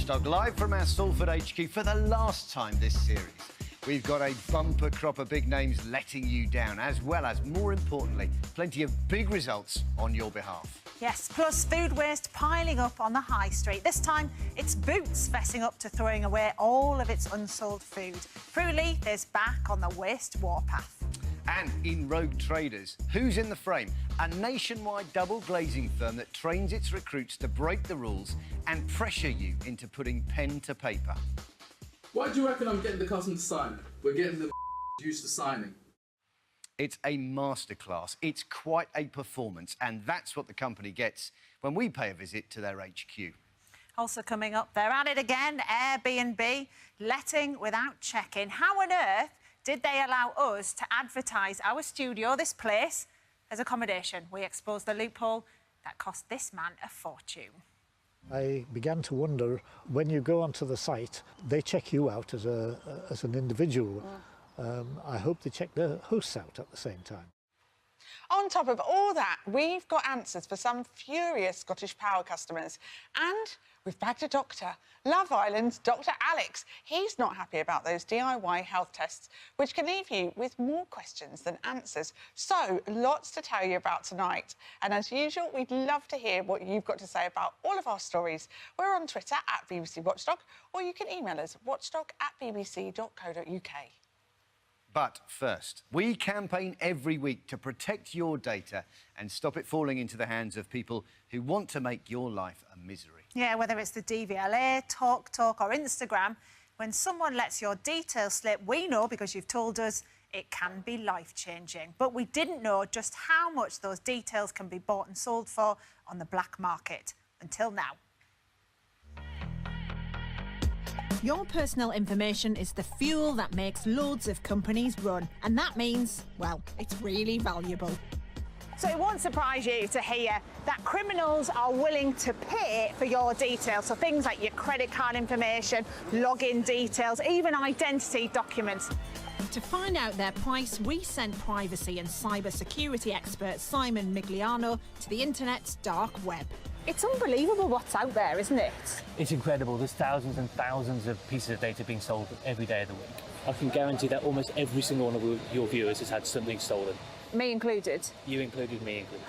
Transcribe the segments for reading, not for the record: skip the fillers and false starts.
Watchdog, live from our Salford HQ for the last time this series. We've got a bumper crop of big names letting you down, as well as, more importantly, plenty of big results on your behalf. Yes, plus food waste piling up on the high street. This time, it's Boots fessing up to throwing away all of its unsold food. Fruitly is back on the waste warpath. And in Rogue Traders, who's in the frame? A nationwide double glazing firm that trains its recruits to break the rules and pressure you into putting pen to paper. Why do you reckon I'm getting the cousin to sign? We're getting them used to signing. It's a masterclass. It's quite a performance, and that's what the company gets when we pay a visit to their HQ. Also coming up, they're at it again, Airbnb, letting without checking. How on earth did they allow us to advertise our studio, this place, as accommodation? We exposed the loophole that cost this man a fortune. I began to wonder, when you go onto the site, they check you out as an individual. I hope they check the hosts out at the same time. On top of all that, we've got answers for some furious Scottish Power customers. And we've bagged a doctor, Love Island's Dr. Alex. He's not happy about those DIY health tests, which can leave you with more questions than answers. So, lots to tell you about tonight. And as usual, we'd love to hear what you've got to say about all of our stories. We're on Twitter at BBC Watchdog, or you can email us watchdog@bbc.co.uk. But first, we campaign every week to protect your data and stop it falling into the hands of people who want to make your life a misery. Yeah, whether it's the DVLA, TalkTalk or Instagram, when someone lets your details slip, we know, because you've told us, it can be life-changing. But we didn't know just how much those details can be bought and sold for on the black market, until now. Your personal information is the fuel that makes loads of companies run. And that means, well, it's really valuable. So it won't surprise you to hear that criminals are willing to pay for your details. So things like your credit card information, login details, even identity documents. To find out their price, we sent privacy and cyber security expert Simon Migliano to the internet's dark web. It's unbelievable what's out there, isn't it? It's incredible. There's thousands and thousands of pieces of data being sold every day of the week. I can guarantee that almost every single one of your viewers has had something stolen. Me included? You included, me included.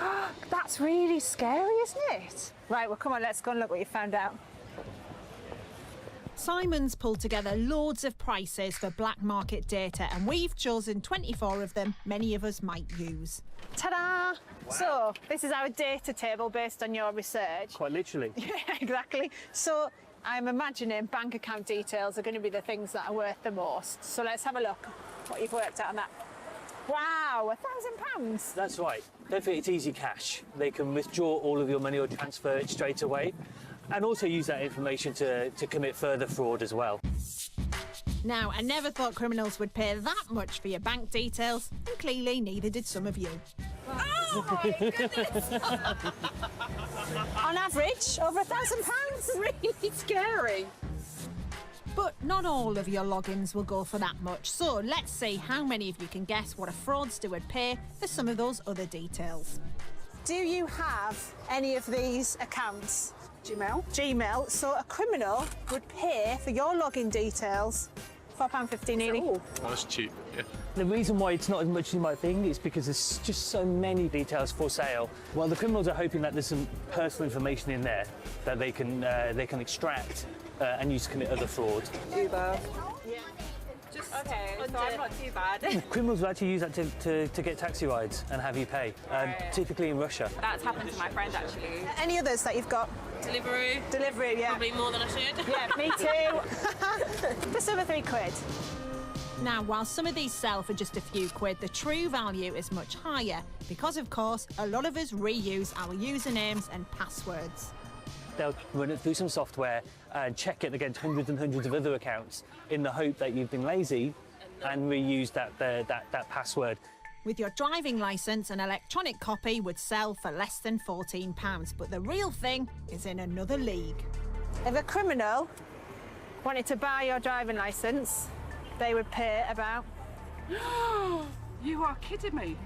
That's really scary, isn't it? Right, well, come on, let's go and look what you found out. Simon's pulled together loads of prices for black market data, and we've chosen 24 of them many of us might use. Ta-da! Wow. So, this is our data table based on your research. Quite literally. Yeah, exactly. So, I'm imagining bank account details are going to be the things that are worth the most. So let's have a look what you've worked out on that. Wow, £1,000. That's right. Don't forget, it's easy cash. They can withdraw all of your money or transfer it straight away, and also use that information to commit further fraud as well. Now, I never thought criminals would pay that much for your bank details, and clearly neither did some of you. Oh my goodness! On average, over £1,000. Really scary. But not all of your logins will go for that much, so let's see how many of you can guess what a fraudster would pay for some of those other details. Do you have any of these accounts? Gmail. So a criminal would pay for your login details £4.50 nearly. Oh, that's cheap, yeah. The reason why it's not as much as you might think is because there's just so many details for sale. Well, the criminals are hoping that there's some personal information in there that they can extract and use to commit other fraud. Uber. Yeah. Just okay, so I'm not too bad. Criminals will actually use that to get taxi rides and have you pay, typically in Russia. That's happened to my friend, actually. Any others that you've got? Delivery, yeah. Probably more than I should. Yeah, me too. Just over £3. Now, while some of these sell for just a few quid, the true value is much higher because, of course, a lot of us reuse our usernames and passwords. They'll run it through some software and check it against hundreds and hundreds of other accounts in the hope that you've been lazy and reuse that password. With your driving licence, an electronic copy would sell for less than £14, but the real thing is in another league. If a criminal wanted to buy your driving licence, they would pay about... You are kidding me.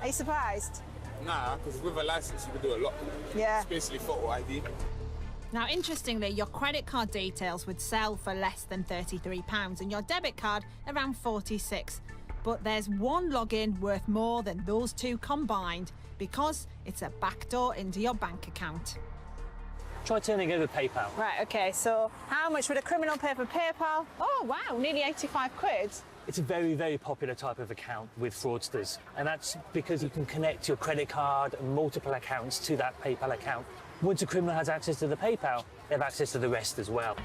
Are you surprised? Nah, because with a licence you can do a lot. Yeah. It's basically photo ID. Now, interestingly, your credit card details would sell for less than £33 and your debit card around £46. But there's one login worth more than those two combined because it's a backdoor into your bank account. Try turning over PayPal. Right, OK, so how much would a criminal pay for PayPal? Oh, wow, nearly 85 quid. It's a very, very popular type of account with fraudsters, and that's because you can connect your credit card and multiple accounts to that PayPal account. Once a criminal has access to the PayPal, they have access to the rest as well.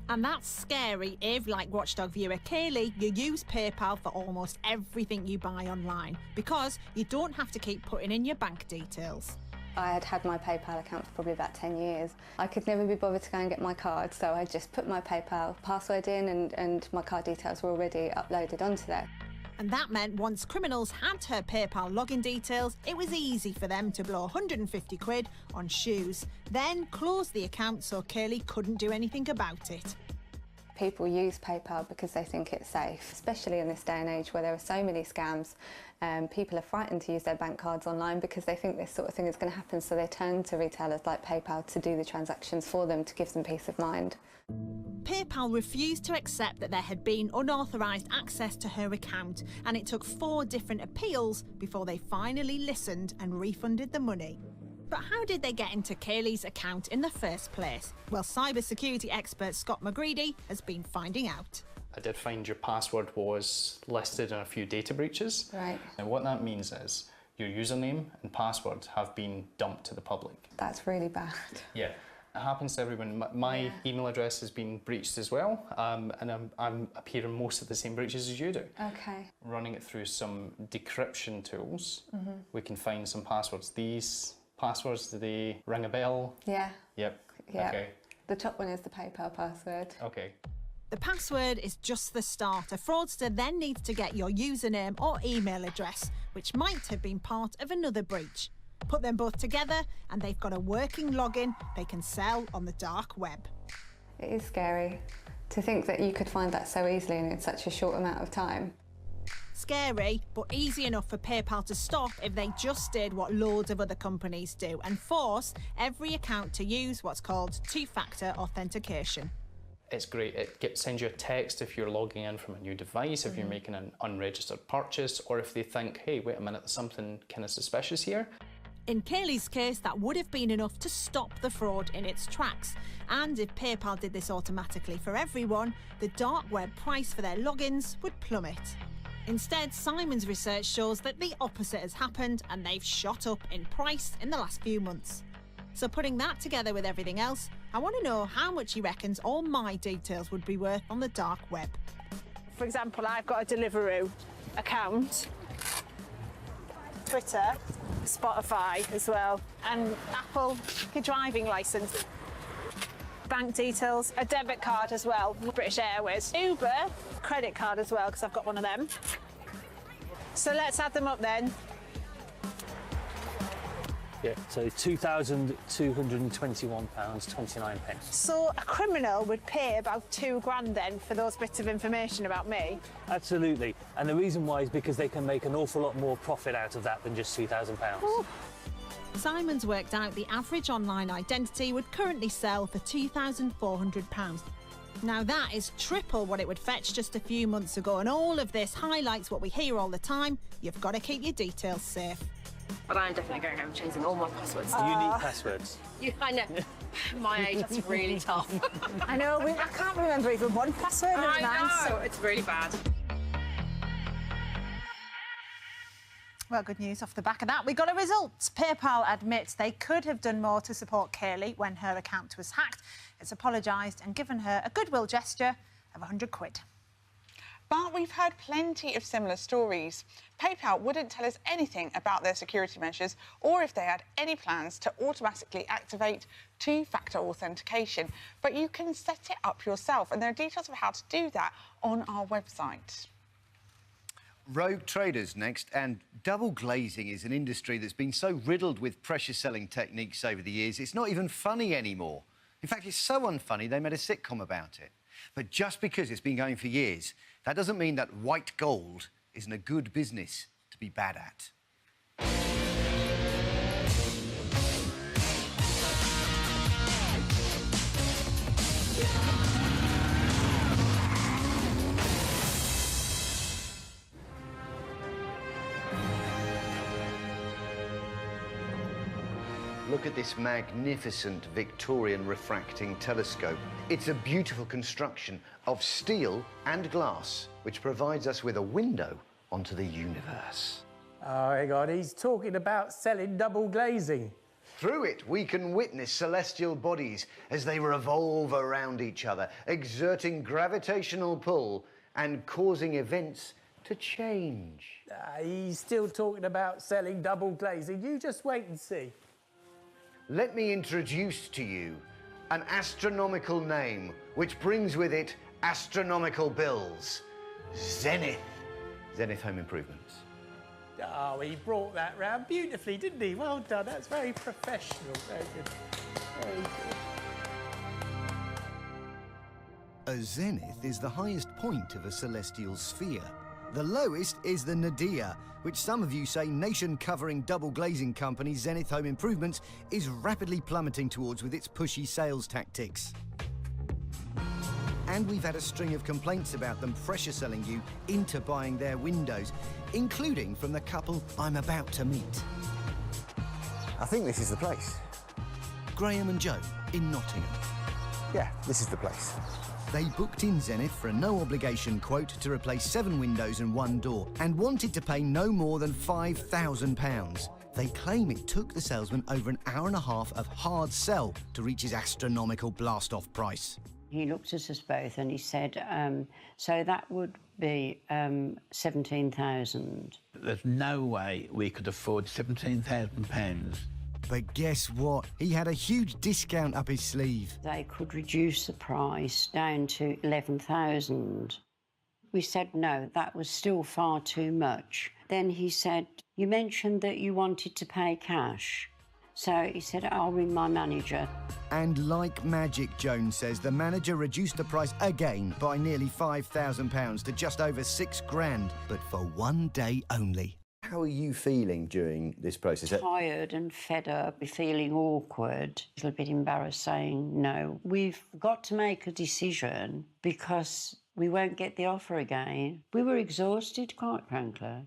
And that's scary if, like Watchdog viewer Kaylee, you use PayPal for almost everything you buy online because you don't have to keep putting in your bank details. I had my PayPal account for probably about 10 years. I could never be bothered to go and get my card, so I just put my PayPal password in and my card details were already uploaded onto there. And that meant once criminals had her PayPal login details, it was easy for them to blow 150 quid on shoes, then close the account so Kaylee couldn't do anything about it. People use PayPal because they think it's safe, especially in this day and age where there are so many scams. People are frightened to use their bank cards online because they think this sort of thing is going to happen, so they turn to retailers like PayPal to do the transactions for them to give them peace of mind. PayPal refused to accept that there had been unauthorised access to her account, and it took 4 different appeals before they finally listened and refunded the money. But how did they get into Kaylee's account in the first place? Well, cybersecurity expert Scott McGreedy has been finding out. I did find your password was listed in a few data breaches. Right. And what that means is your username and password have been dumped to the public. That's really bad. Yeah. It happens to everyone. My email address has been breached as well, and I'm appearing most of the same breaches as you do. Okay. Running it through some decryption tools, we can find some passwords. These passwords, do they ring a bell? Yeah. Yep. Yeah. Okay. The top one is the PayPal password. Okay. The password is just the start. A fraudster then needs to get your username or email address, which might have been part of another breach. Put them both together and they've got a working login they can sell on the dark web. It is scary to think that you could find that so easily and in such a short amount of time. Scary, but easy enough for PayPal to stop if they just did what loads of other companies do and force every account to use what's called two-factor authentication. It's great. It sends you a text if you're logging in from a new device, if you're making an unregistered purchase, or if they think, hey, wait a minute, there's something kind of suspicious here. In Kaylee's case, that would have been enough to stop the fraud in its tracks. And if PayPal did this automatically for everyone, the dark web price for their logins would plummet. Instead, Simon's research shows that the opposite has happened and they've shot up in price in the last few months. So putting that together with everything else, I want to know how much he reckons all my details would be worth on the dark web. For example, I've got a Deliveroo account, Twitter, Spotify as well, and Apple driving licence, bank details, a debit card as well, British Airways, Uber, credit card as well, because I've got one of them. So let's add them up then. Yeah, so £2,221.29. So a criminal would pay about £2,000 then for those bits of information about me? Absolutely, and the reason why is because they can make an awful lot more profit out of that than just £2,000. Simon's worked out the average online identity would currently sell for £2,400. Now that is triple what it would fetch just a few months ago, and all of this highlights what we hear all the time: you've got to keep your details safe. But I'm definitely going home and changing all my passwords. Unique passwords. I know. My age, that's really tough. I know, I can't remember even one password. I know, it's really bad. Well, good news off the back of that. We got a result. PayPal admits they could have done more to support Kaylee when her account was hacked. It's apologised and given her a goodwill gesture of 100 quid. But we've heard plenty of similar stories. PayPal wouldn't tell us anything about their security measures or if they had any plans to automatically activate two-factor authentication. But you can set it up yourself, and there are details of how to do that on our website. Rogue traders next, and double glazing is an industry that's been so riddled with pressure-selling techniques over the years, it's not even funny anymore. In fact, it's so unfunny they made a sitcom about it. But just because it's been going for years, that doesn't mean that white gold isn't a good business to be bad at. Look at this magnificent Victorian refracting telescope. It's a beautiful construction of steel and glass, which provides us with a window onto the universe. Oh, hang on, he's talking about selling double glazing. Through it, we can witness celestial bodies as they revolve around each other, exerting gravitational pull and causing events to change. He's still talking about selling double glazing. You just wait and see. Let me introduce to you an astronomical name which brings with it astronomical bills. Zenith. Zenith Home Improvements. Oh, he brought that round beautifully, didn't he? Well done. That's very professional. Very good. Very good. A zenith is the highest point of a celestial sphere. The lowest is the nadir, which some of you say nation-covering double glazing company Zenith Home Improvements is rapidly plummeting towards with its pushy sales tactics. And we've had a string of complaints about them pressure selling you into buying their windows, including from the couple I'm about to meet. I think this is the place. Graham and Joe in Nottingham. Yeah, this is the place. They booked in Zenith for a no-obligation quote to replace 7 windows and 1 door and wanted to pay no more than £5,000. They claim it took the salesman over an hour and a half of hard sell to reach his astronomical blast-off price. He looked at us both and he said, so that would be 17,000. There's no way we could afford £17,000. But guess what? He had a huge discount up his sleeve. They could reduce the price down to 11,000. We said no, that was still far too much. Then he said, you mentioned that you wanted to pay cash. So he said, I'll ring my manager. And like magic, Jones says, the manager reduced the price again by nearly £5,000 to just over £6,000, but for 1 day only. How are you feeling during this process? Tired and fed up, feeling awkward, a little bit embarrassed saying no. We've got to make a decision because we won't get the offer again. We were exhausted, quite frankly.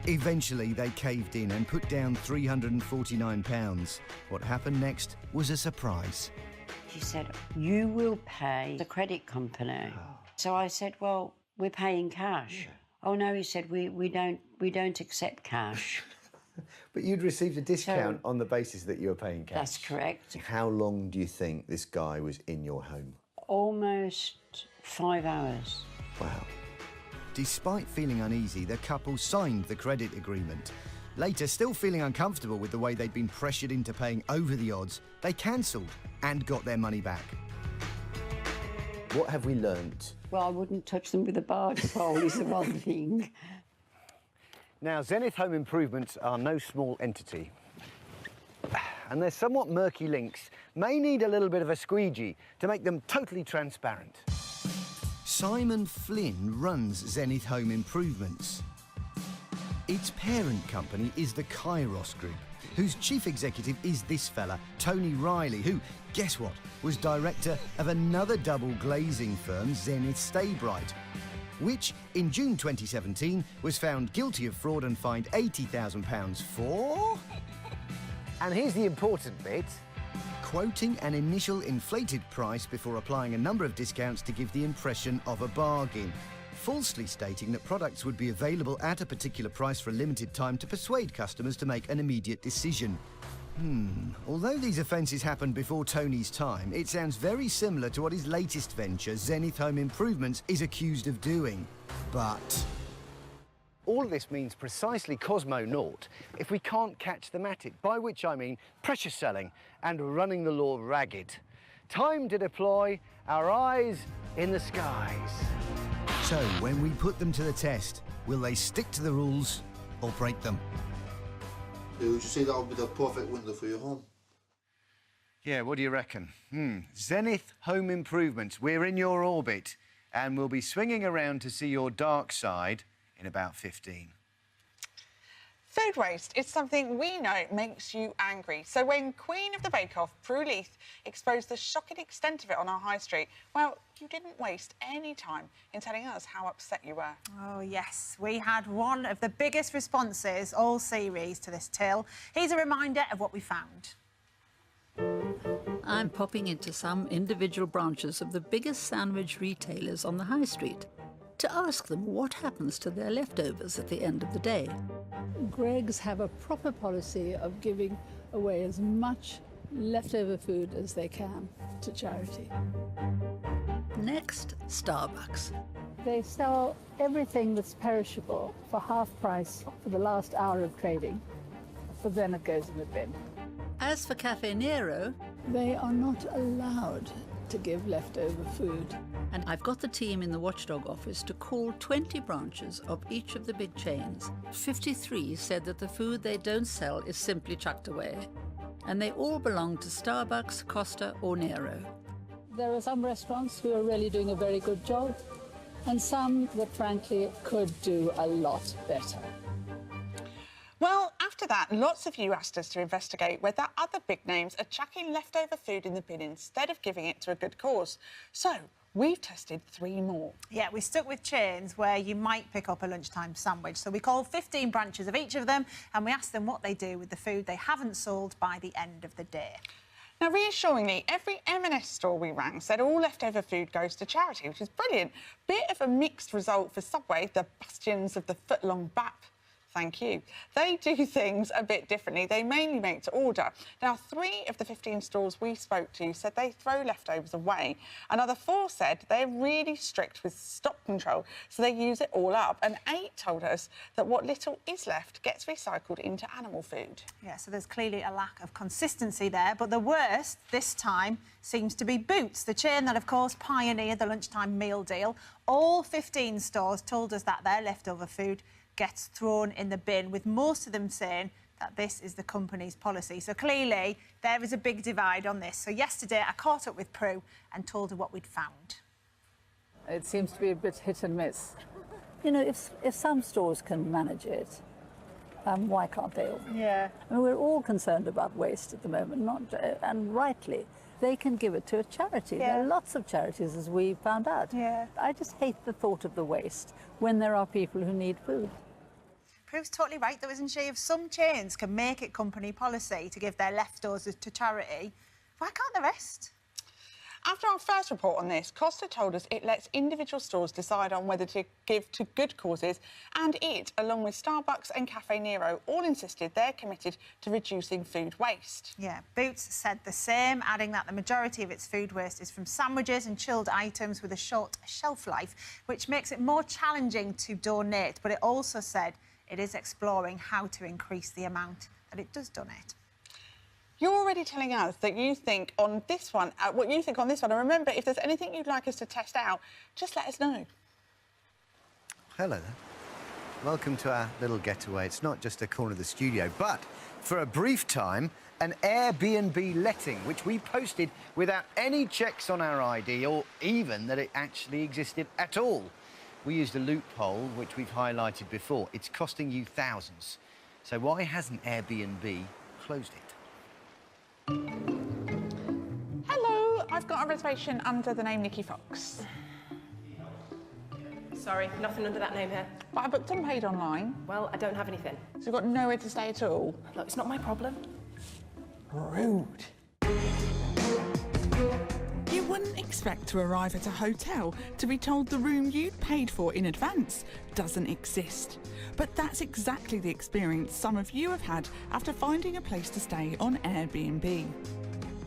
Eventually, they caved in and put down £349. What happened next was a surprise. She said, you will pay the credit company. So I said, well, we're paying cash. Yeah. Oh, no, he said, we don't accept cash. But you'd received a discount on the basis that you were paying cash. That's correct. How long do you think this guy was in your home? Almost 5 hours. Wow. Despite feeling uneasy, the couple signed the credit agreement. Later, still feeling uncomfortable with the way they'd been pressured into paying over the odds, they cancelled and got their money back. What have we learnt? Well, I wouldn't touch them with a barge pole is the one thing. Now, Zenith Home Improvements are no small entity. And their somewhat murky links may need a little bit of a squeegee to make them totally transparent. Simon Flynn runs Zenith Home Improvements. Its parent company is the Kairos Group, whose chief executive is this fella, Tony Riley, who, guess what, was director of another double glazing firm, Zenith Staybright, which in June 2017 was found guilty of fraud and fined £80,000 for... And here's the important bit. Quoting an initial inflated price before applying a number of discounts to give the impression of a bargain, falsely stating that products would be available at a particular price for a limited time to persuade customers to make an immediate decision. Although these offences happened before Tony's time, it sounds very similar to what his latest venture, Zenith Home Improvements, is accused of doing. But all of this means precisely Cosmo naught if we can't catch them at it, by which I mean pressure selling and running the law ragged. Time to deploy our eyes in the skies. So when we put them to the test, will they stick to the rules or break them? Would you say that would be the perfect window for your home? Yeah, what do you reckon? Zenith Home Improvements, we're in your orbit, and we'll be swinging around to see your dark side in about 15. Food waste is something we know makes you angry. So when Queen of the Bake Off, Prue Leith, exposed the shocking extent of it on our high street, well, you didn't waste any time in telling us how upset you were. Oh, yes. We had one of the biggest responses all series to this till. Here's a reminder of what we found. I'm popping into some individual branches of the biggest sandwich retailers on the high street to ask them what happens to their leftovers at the end of the day. Greggs have a proper policy of giving away as much leftover food as they can to charity. Next, Starbucks. They sell everything that's perishable for half price for the last hour of trading, but then it goes in the bin. As for Cafe Nero, they are not allowed to give leftover food. And I've got the team in the watchdog office to call 20 branches of each of the big chains. 53 said that the food they don't sell is simply chucked away. And they all belong to Starbucks, Costa or Nero. There are some restaurants who are really doing a very good job, and some that frankly could do a lot better. Well, after that, lots of you asked us to investigate whether other big names are chucking leftover food in the bin instead of giving it to a good cause. So, we've tested 3 more. Yeah, we stuck with chains where you might pick up a lunchtime sandwich. So we called 15 branches of each of them and we asked them what they do with the food they haven't sold by the end of the day. Now, reassuringly, every M&S store we rang said all leftover food goes to charity, which is brilliant. Bit of a mixed result for Subway, the bastions of the foot-long BAP. Thank you. They do things a bit differently. They mainly make to order. Now, 3 of the 15 stores we spoke to said they throw leftovers away. Another 4 said they're really strict with stock control, so they use it all up. And 8 told us that what little is left gets recycled into animal food. Yeah, so there's clearly a lack of consistency there. But the worst this time seems to be Boots, the chain that, of course, pioneered the lunchtime meal deal. All 15 stores told us that their leftover food gets thrown in the bin, with most of them saying that this is the company's policy. So clearly there is a big divide on this. So yesterday I caught up with Prue and told her what we'd found. It seems to be a bit hit and miss. You know, if some stores can manage it, why can't they all? Yeah. I mean, we're all concerned about waste at the moment, and rightly. They can give it to a charity. Yeah. There are lots of charities, as we found out. Yeah. I just hate the thought of the waste when there are people who need food. Prue's totally right, though, isn't she? If some chains can make it company policy to give their leftovers to charity, why can't the rest? After our first report on this, Costa told us it lets individual stores decide on whether to give to good causes, and it, along with Starbucks and Cafe Nero, all insisted they're committed to reducing food waste. Yeah, Boots said the same, adding that the majority of its food waste is from sandwiches and chilled items with a short shelf life, which makes it more challenging to donate. But it also said it is exploring how to increase the amount that it does donate. You're already telling us that you think on this one, what you think on this one. And remember, if there's anything you'd like us to test out, just let us know. Hello there. Welcome to our little getaway. It's not just a corner of the studio, but for a brief time, an Airbnb letting, which we posted without any checks on our ID or even that it actually existed at all. We used a loophole, which we've highlighted before. It's costing you thousands. So why hasn't Airbnb closed it? Hello, I've got a reservation under the name Nikki Fox. Sorry, nothing under that name here. But I booked and paid online. Well, I don't have anything. So you've got nowhere to stay at all? Look, it's not my problem. Rude. You wouldn't expect to arrive at a hotel to be told the room you'd paid for in advance doesn't exist. But that's exactly the experience some of you have had after finding a place to stay on Airbnb.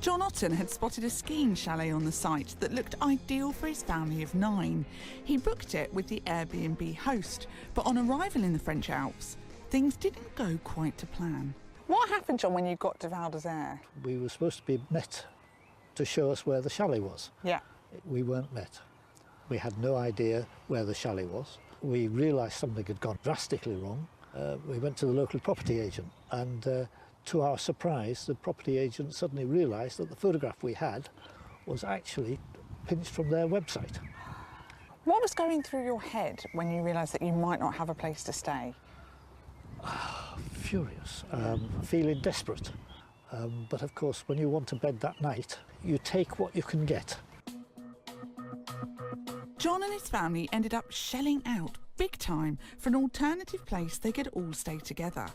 John Otten had spotted a skiing chalet on the site that looked ideal for his family of 9. He booked it with the Airbnb host, but on arrival in the French Alps, things didn't go quite to plan. What happened, John, when you got to Val d'Isère? We were supposed to be met to show us where the chalet was. Yeah. We weren't met. We had no idea where the chalet was. We realised something had gone drastically wrong. We went to the local property agent and to our surprise, the property agent suddenly realised that the photograph we had was actually pinched from their website. What was going through your head when you realised that you might not have a place to stay? furious, feeling desperate. But of course, when you want a bed that night, you take what you can get. John and his family ended up shelling out big time for an alternative place they could all stay together.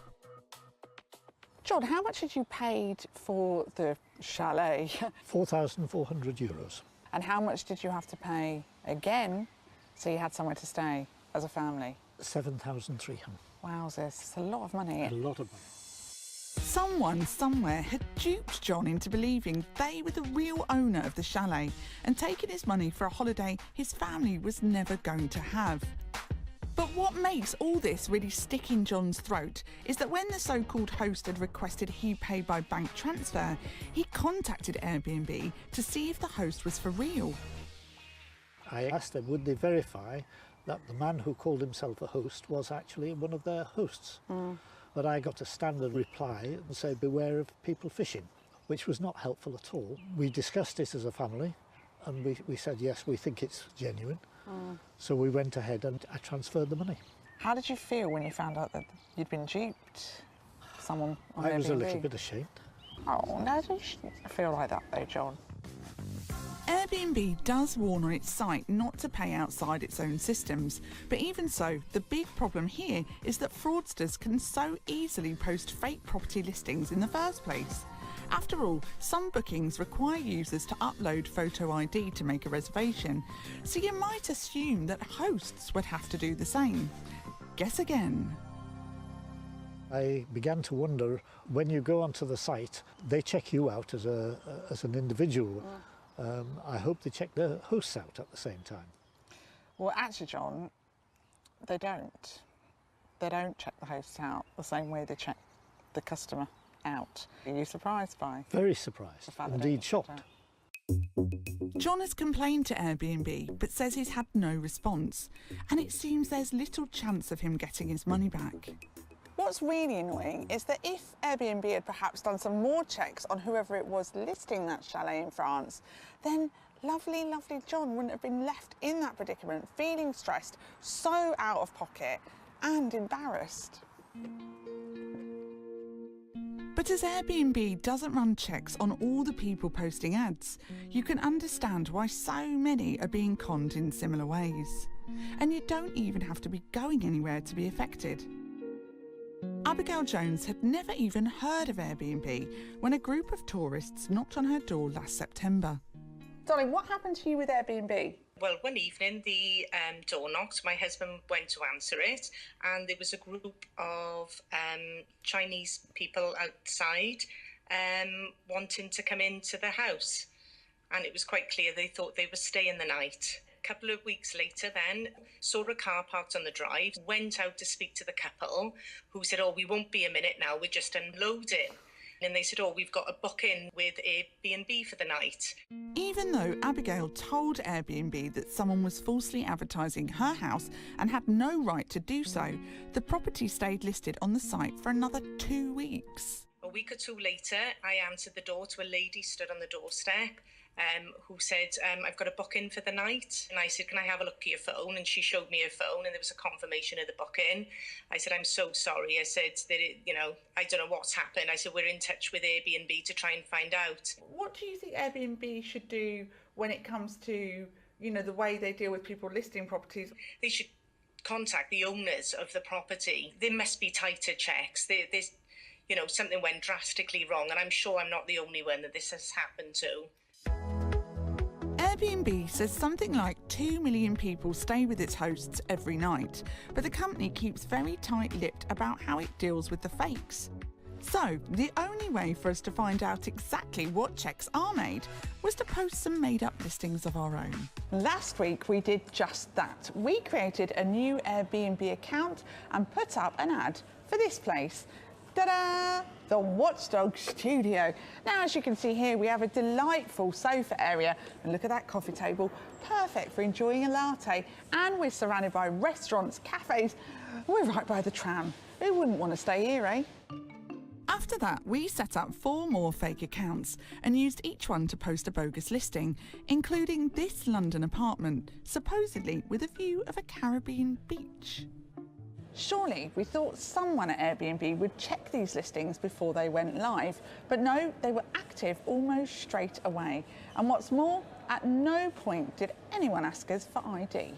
John, how much had you paid for the chalet? €4,400. And how much did you have to pay again so you had somewhere to stay as a family? 7,300. Wowzers, it's a lot of money. A lot of money. Someone somewhere had duped John into believing they were the real owner of the chalet and taken his money for a holiday his family was never going to have. But what makes all this really stick in John's throat is that when the so-called host had requested he pay by bank transfer, he contacted Airbnb to see if the host was for real. I asked them, would they verify that the man who called himself a host was actually one of their hosts? But I got a standard reply and said, beware of people fishing, which was not helpful at all. We discussed it as a family and we said, yes, we think it's genuine. So we went ahead and I transferred the money. How did you feel when you found out that you'd been duped? Someone on I was a Airbnb? little bit ashamed. Oh, no, you shouldn't feel like that though, John. Airbnb does warn on its site not to pay outside its own systems, but even so, the big problem here is that fraudsters can so easily post fake property listings in the first place. After all, some bookings require users to upload photo ID to make a reservation, so you might assume that hosts would have to do the same. Guess again. I began to wonder, when you go onto the site, they check you out as an individual. I hope they check the hosts out at the same time. Well, actually, John, they don't. They don't check the hosts out the same way they check the customer out. Are you surprised by? Very surprised, indeed shocked. John has complained to Airbnb, but says he's had no response, and it seems there's little chance of him getting his money back. What's really annoying is that if Airbnb had perhaps done some more checks on whoever it was listing that chalet in France, then lovely, lovely John wouldn't have been left in that predicament, feeling stressed, so out of pocket and embarrassed. But as Airbnb doesn't run checks on all the people posting ads, you can understand why so many are being conned in similar ways. And you don't even have to be going anywhere to be affected. Abigail Jones had never even heard of Airbnb when a group of tourists knocked on her door last September. Darling, what happened to you with Airbnb? Well, one evening the door knocked, my husband went to answer it, and there was a group of Chinese people outside wanting to come into the house. And it was quite clear they thought they were staying the night. A couple of weeks later then, saw a car parked on the drive, went out to speak to the couple, who said, oh, we won't be a minute now, we're just unloading. And they said, oh, we've got a booking with Airbnb for the night. Even though Abigail told Airbnb that someone was falsely advertising her house and had no right to do so, the property stayed listed on the site for another 2 weeks. A week or two later, I answered the door to a lady stood on the doorstep who said, I've got a booking for the night. And I said, can I have a look at your phone? And she showed me her phone and there was a confirmation of the booking. I said, I'm so sorry. I said, that I don't know what's happened. I said, we're in touch with Airbnb to try and find out. What do you think Airbnb should do when it comes to, the way they deal with people listing properties? They should contact the owners of the property. There must be tighter checks. There's something went drastically wrong, and I'm sure I'm not the only one that this has happened to. Airbnb says something like 2 million people stay with its hosts every night, but the company keeps very tight-lipped about how it deals with the fakes. So, the only way for us to find out exactly what checks are made was to post some made-up listings of our own. Last week we did just that. We created a new Airbnb account and put up an ad for this place. Ta-da! The Watchdog Studio. Now, as you can see here, we have a delightful sofa area. And look at that coffee table. Perfect for enjoying a latte. And we're surrounded by restaurants, cafes. We're right by the tram. Who wouldn't want to stay here, eh? After that, we set up 4 more fake accounts and used each one to post a bogus listing, including this London apartment, supposedly with a view of a Caribbean beach. Surely we thought someone at Airbnb would check these listings before they went live, but no, they were active almost straight away. And what's more, at no point did anyone ask us for ID.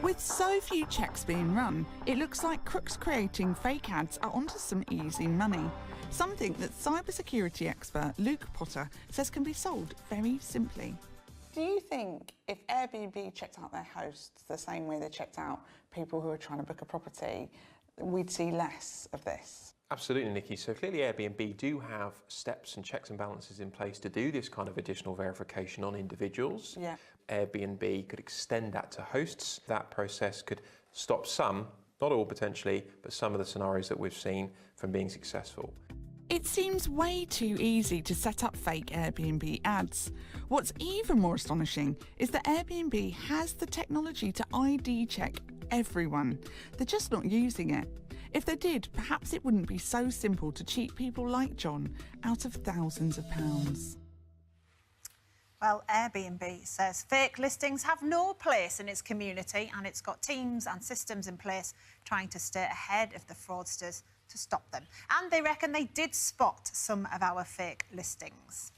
With so few checks being run, it looks like crooks creating fake ads are onto some easy money. Something that cybersecurity expert Luke Potter says can be solved very simply. Do you think if Airbnb checked out their hosts the same way they checked out people who are trying to book a property, we'd see less of this? Absolutely, Nikki. So clearly Airbnb do have steps and checks and balances in place to do this kind of additional verification on individuals. Yeah. Airbnb could extend that to hosts. That process could stop some, not all potentially, but some of the scenarios that we've seen from being successful. It seems way too easy to set up fake Airbnb ads. What's even more astonishing is that Airbnb has the technology to ID check everyone. They're just not using it. If they did, perhaps it wouldn't be so simple to cheat people like John out of thousands of pounds. Well, Airbnb says fake listings have no place in its community, and it's got teams and systems in place trying to stay ahead of the fraudsters to stop them. And they reckon they did spot some of our fake listings.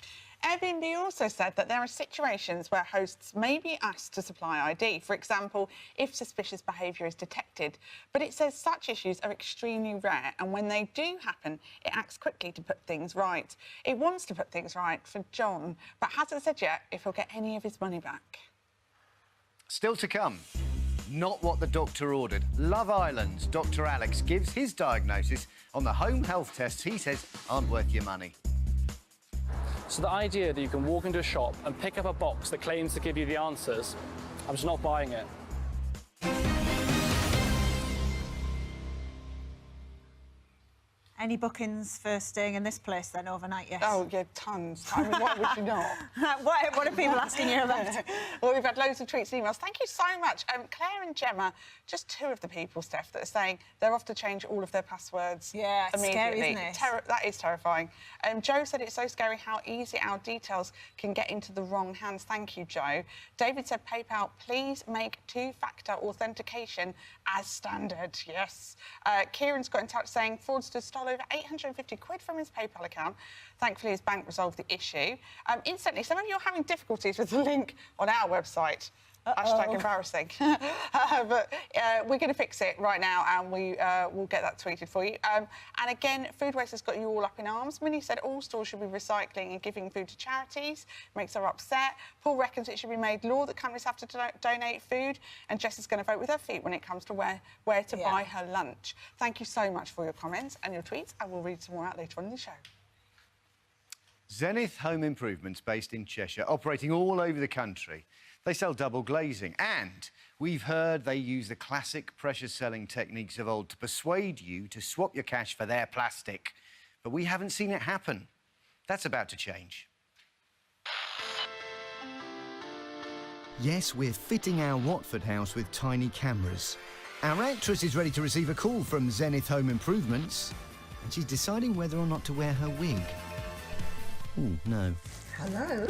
Airbnb also said that there are situations where hosts may be asked to supply ID, for example, if suspicious behaviour is detected. But it says such issues are extremely rare, and when they do happen, it acts quickly to put things right. It wants to put things right for John, but hasn't said yet if he'll get any of his money back. Still to come. Not what the doctor ordered. Love Island's Dr. Alex gives his diagnosis on the home health tests he says aren't worth your money. So the idea that you can walk into a shop and pick up a box that claims to give you the answers, I'm just not buying it. Any bookings for staying in this place then overnight, yes? Oh, yeah, tons. I mean, why would you not? What are people asking you about? Well, we've had loads of tweets and emails. Thank you so much. Claire and Gemma, just two of the people, Steph, that are saying they're off to change all of their passwords Yeah, it's immediately. scary, isn't it? That is terrifying. Joe said it's so scary how easy our details can get into the wrong hands. Thank you, Joe. David said, PayPal, please make two-factor authentication as standard. Yes. Kieran's got in touch saying fraudsters stole over 850 quid from his PayPal account. Thankfully, his bank resolved the issue. Incidentally, some of you are having difficulties with the link on our website. Hashtag embarrassing. But we're going to fix it right now, and we will get that tweeted for you. And again, Food Waste has got you all up in arms. Minnie said all stores should be recycling and giving food to charities. Makes her upset. Paul reckons it should be made law that companies have to donate food. And Jess is going to vote with her feet when it comes to where to buy her lunch. Thank you so much for your comments and your tweets. I will read some more out later on in the show. Zenith Home Improvements, based in Cheshire, operating all over the country. They sell double glazing, and we've heard they use the classic pressure-selling techniques of old to persuade you to swap your cash for their plastic. But we haven't seen it happen. That's about to change. Yes, we're fitting our Watford house with tiny cameras. Our actress is ready to receive a call from Zenith Home Improvements, and she's deciding whether or not to wear her wig. Oh, no. Hello?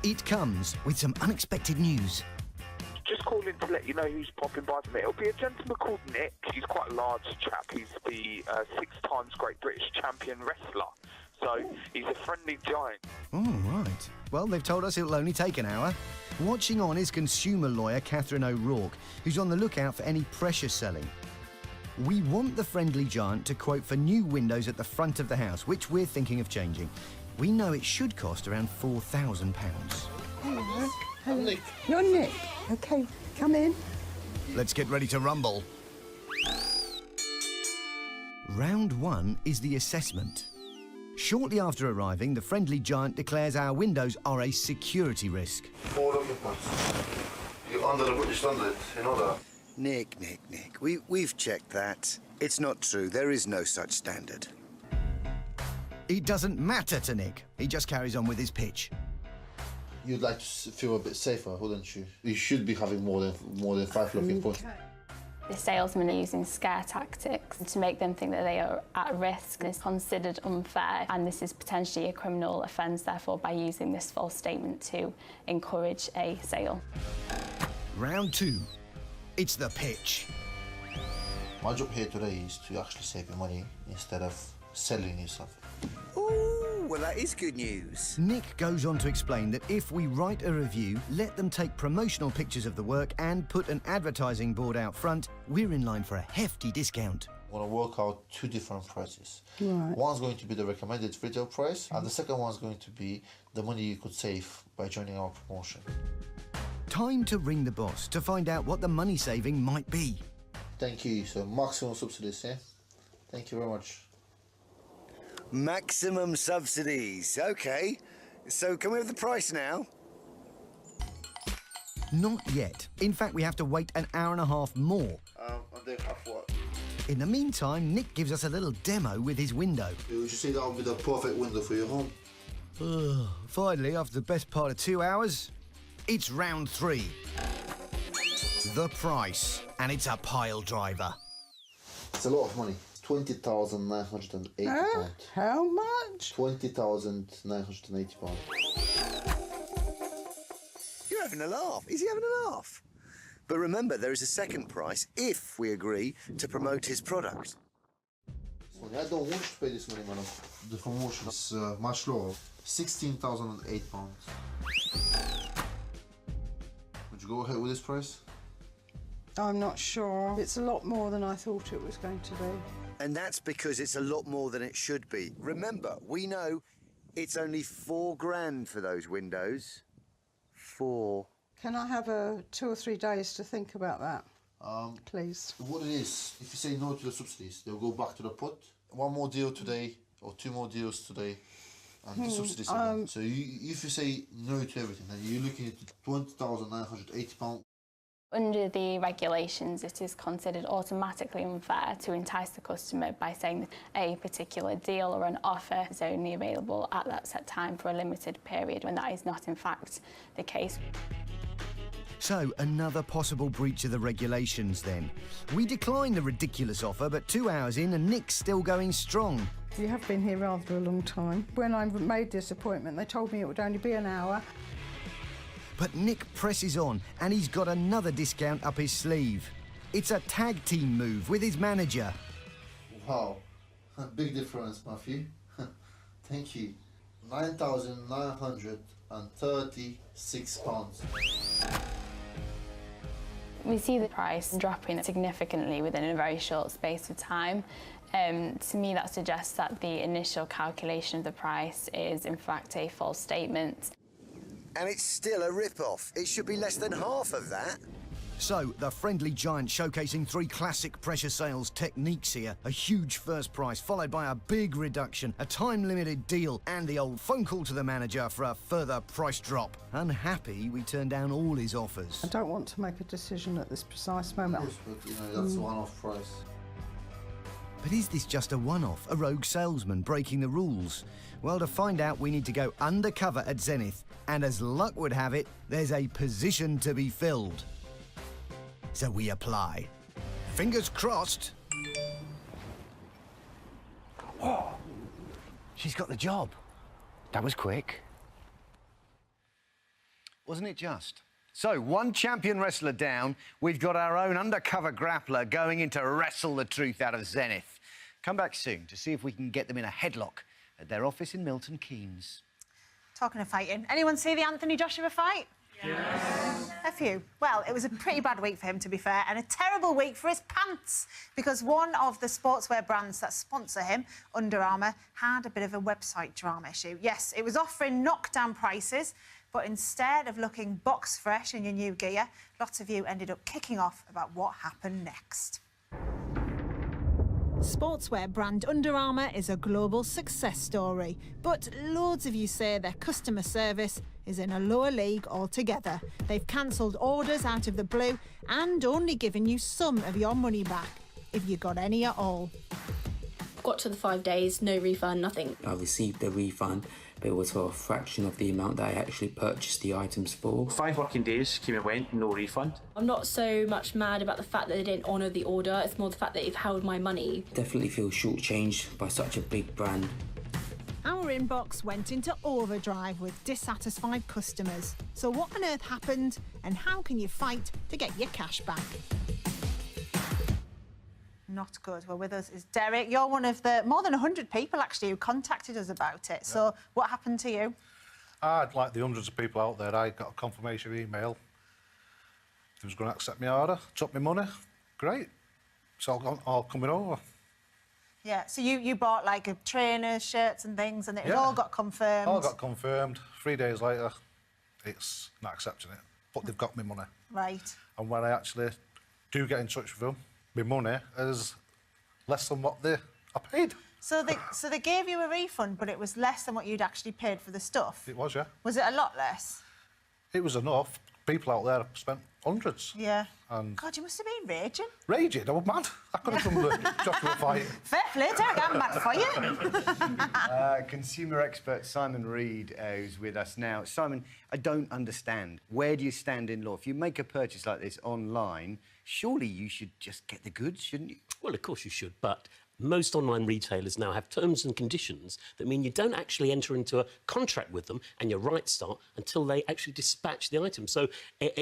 It comes with some unexpected news. Just calling to let you know who's popping by for me. It'll be a gentleman called Nick. He's quite a large chap. He's the 6 times Great British champion wrestler. So he's a friendly giant. Oh, right. Well, they've told us it'll only take an hour. Watching on is consumer lawyer Catherine O'Rourke, who's on the lookout for any pressure selling. We want the friendly giant to quote for new windows at the front of the house, which we're thinking of changing. We know it should cost around £4,000. Hello. Hello. Nick. You're Nick. OK, come in. Let's get ready to rumble. Round 1 is the assessment. Shortly after arriving, the friendly giant declares our windows are a security risk. All occupants. You're under the British standard, you know that? Nick, we've checked that. It's not true. There is no such standard. It doesn't matter to Nick. He just carries on with his pitch. You'd like to feel a bit safer, wouldn't you? You should be having more than 5 looking points. The salesmen are using scare tactics to make them think that they are at risk. It's considered unfair, and this is potentially a criminal offence, therefore, by using this false statement to encourage a sale. Round 2. It's the pitch. My job here today is to actually save you money instead of selling you something. Ooh, well, that is good news. Nick goes on to explain that if we write a review, let them take promotional pictures of the work and put an advertising board out front, we're in line for a hefty discount. I want to work out two different prices. Right. One's going to be the recommended retail price, and the second one's going to be the money you could save by joining our promotion. Time to ring the boss to find out what the money saving might be. Thank you. So maximum subsidies, yeah? Thank you very much. Maximum subsidies. OK. So can we have the price now? Not yet. In fact, we have to wait an hour and a half more. And then have what? In the meantime, Nick gives us a little demo with his window. Would you say that would be the perfect window for your home? Finally, after the best part of 2 hours, it's round 3. The price, and it's a pile driver. It's a lot of money. 20,980 pounds. How much? 20,980 pounds. You're having a laugh. Is he having a laugh? But remember, there is a second price if we agree to promote his product. I don't want to pay this money, madam. The promotion is much lower. 16,008 pounds. Would you go ahead with this price? I'm not sure. It's a lot more than I thought it was going to be. And that's because it's a lot more than it should be. Remember, we know it's only £4 for those windows. 4. Can I have 2 or 3 days to think about that, please? What it is, if you say no to the subsidies, they'll go back to the pot. One more deal today, or 2 more deals today, and the subsidies are gone. So if you say no to everything, then you're looking at £20,980. Under the regulations, it is considered automatically unfair to entice the customer by saying that a particular deal or an offer is only available at that set time for a limited period, when that is not in fact the case. So, another possible breach of the regulations then. We declined the ridiculous offer, but 2 hours in and Nick's still going strong. You have been here rather a long time. When I made this appointment, they told me it would only be an hour. But Nick presses on, and he's got another discount up his sleeve. It's a tag team move with his manager. Wow, big difference, Matthew. Thank you. £9,936. We see the price dropping significantly within a very short space of time. To me, that suggests that the initial calculation of the price is, in fact, a false statement. And it's still a rip-off. It should be less than half of that. So, the friendly giant showcasing 3 classic pressure sales techniques here. A huge first price, followed by a big reduction, a time-limited deal, and the old phone call to the manager for a further price drop. Unhappy, we turned down all his offers. I don't want to make a decision at this precise moment. Yes, but that's one-off price. But is this just a one-off, a rogue salesman breaking the rules? Well, to find out, we need to go undercover at Zenith, and as luck would have it, there's a position to be filled. So we apply. Fingers crossed. Oh, she's got the job. That was quick. Wasn't it just? So, one champion wrestler down, we've got our own undercover grappler going in to wrestle the truth out of Zenith. Come back soon to see if we can get them in a headlock at their office in Milton Keynes. Talking of fighting, anyone see the Anthony Joshua fight? Yes. A few. Well, it was a pretty bad week for him, to be fair, and a terrible week for his pants, because one of the sportswear brands that sponsor him, Under Armour, had a bit of a website drama issue. Yes, it was offering knockdown prices, but instead of looking box fresh in your new gear, lots of you ended up kicking off about what happened next. Sportswear brand Under Armour is a global success story, but loads of you say their customer service is in a lower league altogether. They've cancelled orders out of the blue and only given you some of your money back, if you got any at all. Got to the 5 days, no refund, nothing. I received a refund, but it was for a fraction of the amount that I actually purchased the items for. 5 working days came and went, no refund. I'm not so much mad about the fact that they didn't honour the order, it's more the fact that they've held my money. Definitely feel shortchanged by such a big brand. Our inbox went into overdrive with dissatisfied customers. So what on earth happened, and how can you fight to get your cash back? Not good. Well, with us is Derek. You're one of the more than 100 people, actually, who contacted us about it. So what happened to you? I'd like the hundreds of people out there. I got a confirmation email. He was going to accept my order, took my money. Great. It's all coming over. Yeah, so you bought, like, a trainers, shirts and things, and it all got confirmed? All got confirmed. 3 days later, it's not accepting it, but they've got my money. Right. And when I actually do get in touch with them, my money is less than what I paid. So they gave you a refund, but it was less than what you'd actually paid for the stuff? It was, yeah. Was it a lot less? It was enough. People out there have spent hundreds. Yeah. And God, you must have been raging. Raging? I was mad. I couldn't come to a fight. Fair play, Derek, I'm mad for you. Consumer expert Simon Reed is with us now. Simon, I don't understand. Where do you stand in law? If you make a purchase like this online, surely you should just get the goods, shouldn't you? Well, of course you should, but most online retailers now have terms and conditions that mean you don't actually enter into a contract with them and your rights start until they actually dispatch the item. So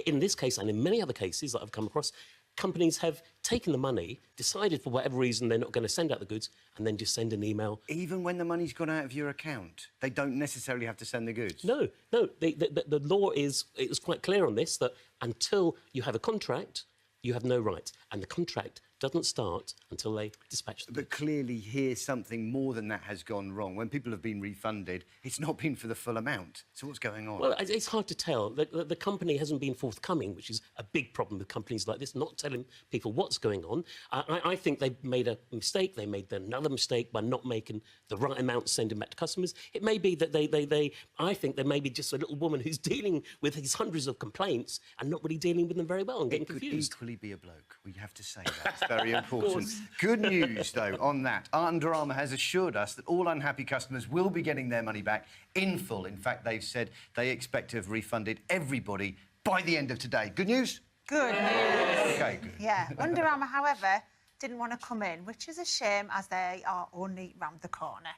in this case, and in many other cases that I've come across, companies have taken the money, decided for whatever reason they're not going to send out the goods, and then just send an email. Even when the money's gone out of your account, they don't necessarily have to send the goods? No. The law is quite clear on this, that until you have a contract, you have no rights, and the contract doesn't start until they dispatch the goods. But clearly here something more than that has gone wrong. When people have been refunded, it's not been for the full amount. So what's going on? Well, it's hard to tell. The company hasn't been forthcoming, which is a big problem with companies like this, not telling people what's going on. I think they made a mistake. They made another mistake by not making the right amount, sending back to customers. It may be that I think there may be just a little woman who's dealing with these hundreds of complaints and not really dealing with them very well and getting confused. It could equally be a bloke. We have to say that. It's very important. Good news, though, on that. Under Armour has assured us that all unhappy customers will be getting their money back in full. In fact, they've said they expect to have refunded everybody by the end of today. Good news? Good news. OK, good. Yeah. Under Armour, however, didn't want to come in, which is a shame, as they are only round the corner.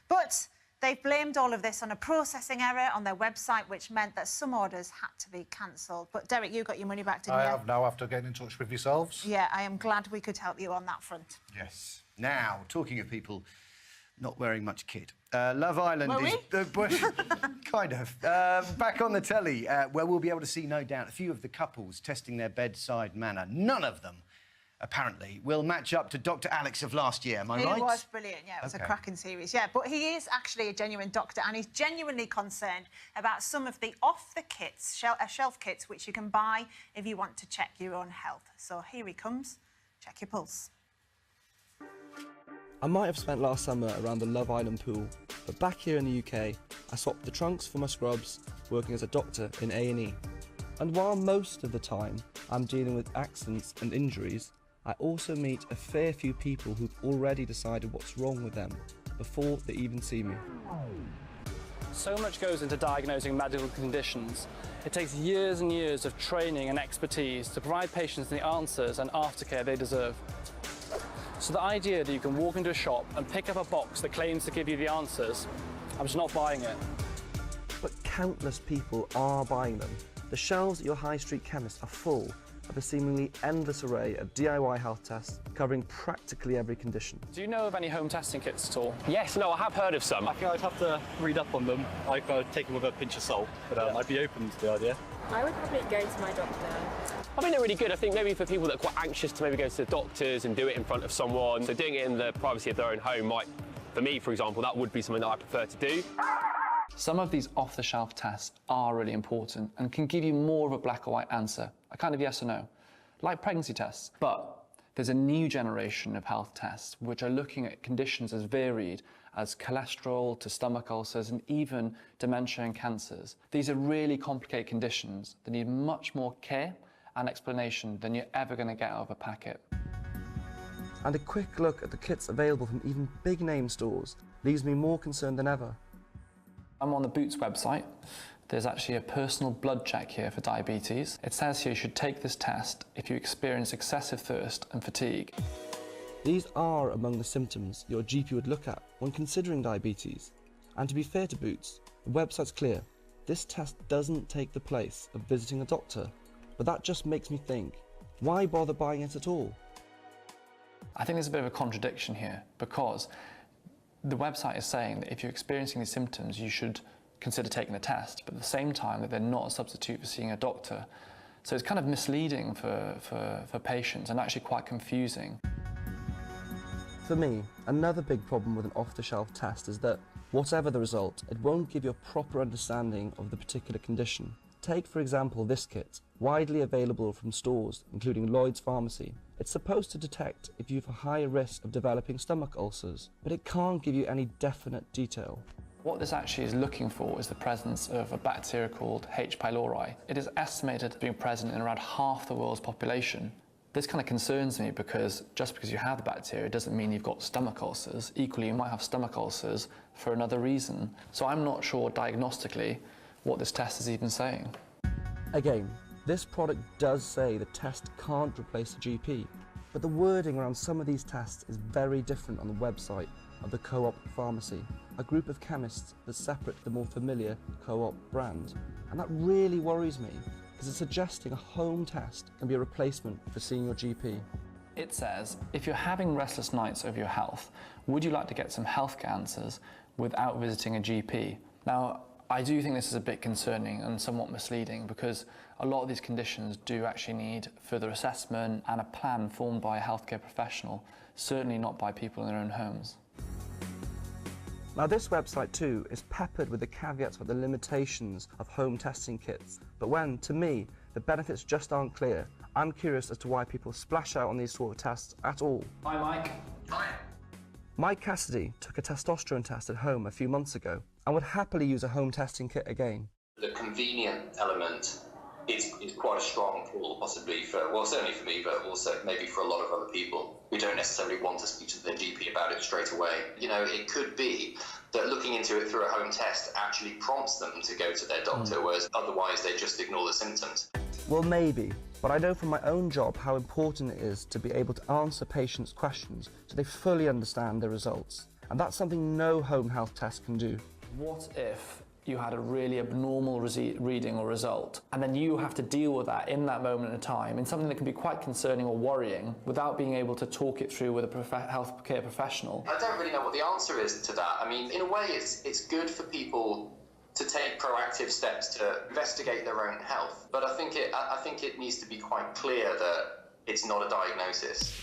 But they've blamed all of this on a processing error on their website, which meant that some orders had to be cancelled. But, Derek, you got your money back, didn't you? I have now, after getting in touch with yourselves. Yeah, I am glad we could help you on that front. Yes. Now, talking of people not wearing much kit, Love Island Were is... kind of. Back on the telly, where we'll be able to see, no doubt, a few of the couples testing their bedside manner. None of them, apparently, will match up to Dr. Alex of last year, am I right? It was brilliant, yeah, it was a cracking series, yeah. But he is actually a genuine doctor, and he's genuinely concerned about some of the off-the-kits, shelf kits, which you can buy if you want to check your own health. So here he comes. Check your pulse. I might have spent last summer around the Love Island pool, but back here in the UK, I swapped the trunks for my scrubs, working as a doctor in A&E. And while most of the time I'm dealing with accidents and injuries, I also meet a fair few people who've already decided what's wrong with them before they even see me. So much goes into diagnosing medical conditions. It takes years and years of training and expertise to provide patients the answers and aftercare they deserve. So the idea that you can walk into a shop and pick up a box that claims to give you the answers, I'm just not buying it. But countless people are buying them. The shelves at your high street chemist are full of a seemingly endless array of DIY health tests covering practically every condition. Do you know of any home testing kits at all? Yes, no, I have heard of some. I think I'd have to read up on them. I'd take them with a pinch of salt, but I'd be open to the idea. I would probably go to my doctor. I think they're really good. I think maybe for people that are quite anxious to maybe go to the doctors and do it in front of someone, so doing it in the privacy of their own home might, for me, for example, that would be something that I prefer to do. Some of these off-the-shelf tests are really important and can give you more of a black or white answer, a kind of yes or no, like pregnancy tests. But there's a new generation of health tests which are looking at conditions as varied as cholesterol to stomach ulcers and even dementia and cancers. These are really complicated conditions that need much more care and explanation than you're ever going to get out of a packet. And a quick look at the kits available from even big name stores leaves me more concerned than ever. I'm on the Boots website. There's actually a personal blood check here for diabetes. It says here you should take this test if you experience excessive thirst and fatigue. These are among the symptoms your GP would look at when considering diabetes. And to be fair to Boots, the website's clear. This test doesn't take the place of visiting a doctor, but that just makes me think, why bother buying it at all? I think there's a bit of a contradiction here, because the website is saying that if you're experiencing these symptoms, you should consider taking a test, but at the same time that they're not a substitute for seeing a doctor. So it's kind of misleading for patients and actually quite confusing. For me, another big problem with an off-the-shelf test is that, whatever the result, it won't give you a proper understanding of the particular condition. Take, for example, this kit, widely available from stores, including Lloyd's Pharmacy. It's supposed to detect if you have a higher risk of developing stomach ulcers, but it can't give you any definite detail. What this actually is looking for is the presence of a bacteria called H. pylori. It is estimated to be present in around half the world's population. This kind of concerns me, because just because you have the bacteria doesn't mean you've got stomach ulcers. Equally, you might have stomach ulcers for another reason. So I'm not sure diagnostically what this test is even saying. Again, this product does say the test can't replace a GP, but the wording around some of these tests is very different on the website of the Co-op Pharmacy, a group of chemists that separate the more familiar Co-op brand. And that really worries me, because it's suggesting a home test can be a replacement for seeing your GP. It says, if you're having restless nights over your health, would you like to get some healthcare answers without visiting a GP? Now, I do think this is a bit concerning and somewhat misleading, because a lot of these conditions do actually need further assessment and a plan formed by a healthcare professional, certainly not by people in their own homes. Now, this website too is peppered with the caveats about the limitations of home testing kits, but when, to me, the benefits just aren't clear, I'm curious as to why people splash out on these sort of tests at all. Hi, Mike. Hi. Mike Cassidy took a testosterone test at home a few months ago and would happily use a home testing kit again. The convenient element is quite a strong pull, possibly for, well, certainly for me, but also maybe for a lot of other people who don't necessarily want to speak to their GP about it straight away. You know, it could be that looking into it through a home test actually prompts them to go to their doctor, whereas otherwise they just ignore the symptoms. Well, maybe, but I know from my own job how important it is to be able to answer patients' questions so they fully understand the results. And that's something no home health test can do. What if you had a really abnormal reading or result, and then you have to deal with that in that moment in time, in something that can be quite concerning or worrying, without being able to talk it through with a healthcare professional? I don't really know what the answer is to that. I mean, in a way, it's good for people to take proactive steps to investigate their own health, but I think it needs to be quite clear that it's not a diagnosis.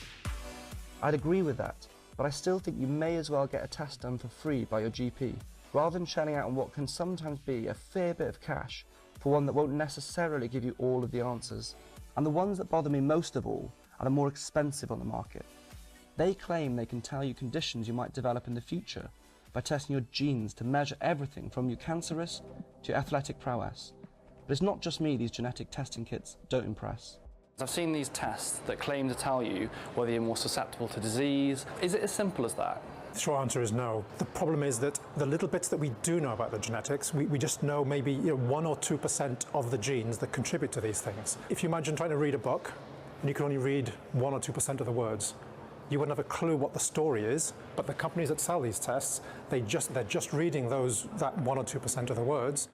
I'd agree with that, but I still think you may as well get a test done for free by your GP, rather than shelling out on what can sometimes be a fair bit of cash for one that won't necessarily give you all of the answers. And the ones that bother me most of all are the more expensive on the market. They claim they can tell you conditions you might develop in the future by testing your genes to measure everything from your cancer risk to your athletic prowess. But it's not just me these genetic testing kits don't impress. I've seen these tests that claim to tell you whether you're more susceptible to disease. Is it as simple as that? The short answer is no. The problem is that the little bits that we do know about the genetics, we just know maybe 1 or 2% of the genes that contribute to these things. If you imagine trying to read a book and you can only read 1 or 2% of the words, you wouldn't have a clue what the story is, but the companies that sell these tests, they're just reading that 1 or 2% of the words.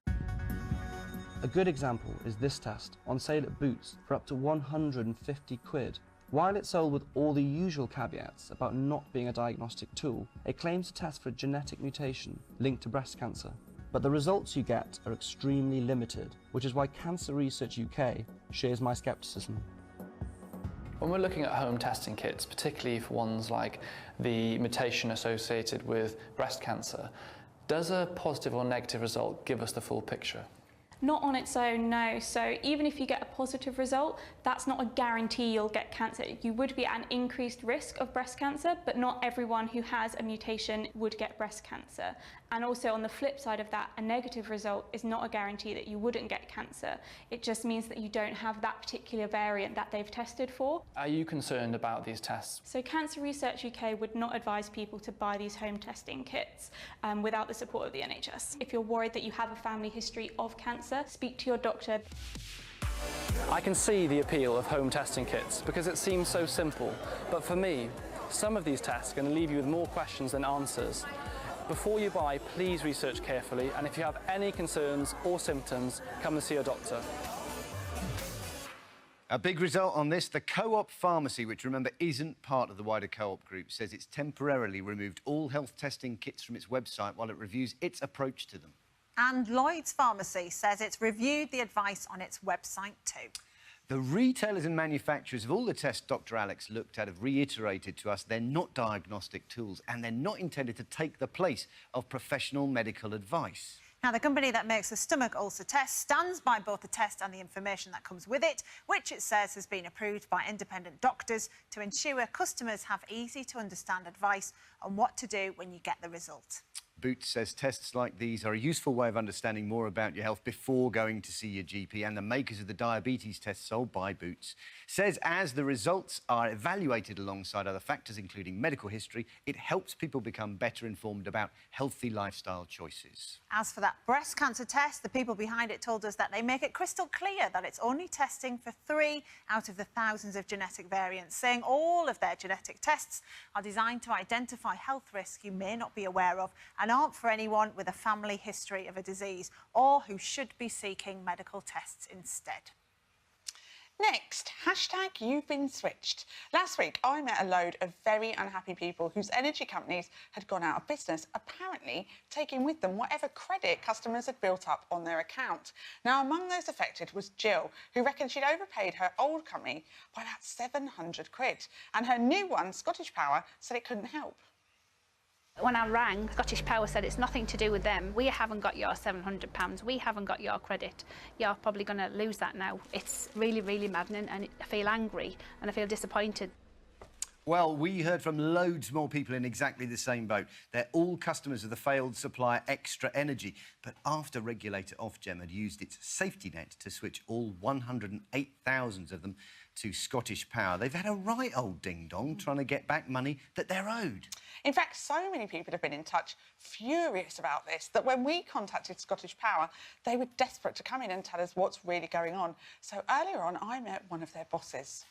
A good example is this test, on sale at Boots for up to 150 quid. While it's sold with all the usual caveats about not being a diagnostic tool, it claims to test for a genetic mutation linked to breast cancer. But the results you get are extremely limited, which is why Cancer Research UK shares my scepticism. When we're looking at home testing kits, particularly for ones like the mutation associated with breast cancer, does a positive or negative result give us the full picture? Not on its own, no. So even if you get a positive result, that's not a guarantee you'll get cancer. You would be at an increased risk of breast cancer, but not everyone who has a mutation would get breast cancer. And also on the flip side of that, a negative result is not a guarantee that you wouldn't get cancer. It just means that you don't have that particular variant that they've tested for. Are you concerned about these tests? So Cancer Research UK would not advise people to buy these home testing kits without the support of the NHS. If you're worried that you have a family history of cancer, speak to your doctor. I can see the appeal of home testing kits because it seems so simple, but for me, some of these tests can leave you with more questions than answers. Before you buy, please research carefully, and if you have any concerns or symptoms, come and see your doctor. A big result on this, the Co-op Pharmacy, which, remember, isn't part of the wider Co-op group, says it's temporarily removed all health testing kits from its website while it reviews its approach to them. And Lloyd's Pharmacy says it's reviewed the advice on its website too. The retailers and manufacturers of all the tests Dr. Alex looked at have reiterated to us they're not diagnostic tools and they're not intended to take the place of professional medical advice. Now, the company that makes the stomach ulcer test stands by both the test and the information that comes with it, which it says has been approved by independent doctors to ensure customers have easy-to-understand advice on what to do when you get the result. Boots says tests like these are a useful way of understanding more about your health before going to see your GP, and the makers of the diabetes test sold by Boots says as the results are evaluated alongside other factors, including medical history, it helps people become better informed about healthy lifestyle choices. As for that breast cancer test, the people behind it told us that they make it crystal clear that it's only testing for 3 out of the thousands of genetic variants, saying all of their genetic tests are designed to identify health risks you may not be aware of and aren't for anyone with a family history of a disease or who should be seeking medical tests instead. Next, hashtag you've been switched. Last week, I met a load of very unhappy people whose energy companies had gone out of business, apparently taking with them whatever credit customers had built up on their account. Now, among those affected was Jill, who reckoned she'd overpaid her old company by about 700 quid. And her new one, Scottish Power, said it couldn't help. When I rang, Scottish Power said it's nothing to do with them. We haven't got your £700. We haven't got your credit. You're probably going to lose that now. It's really, really maddening, and I feel angry and I feel disappointed. Well, we heard from loads more people in exactly the same boat. They're all customers of the failed supplier Extra Energy. But after regulator Ofgem had used its safety net to switch all 108,000 of them to Scottish Power, they've had a right old ding-dong trying to get back money that they're owed. In fact, so many people have been in touch, furious about this, that when we contacted Scottish Power, they were desperate to come in and tell us what's really going on. So earlier on, I met one of their bosses.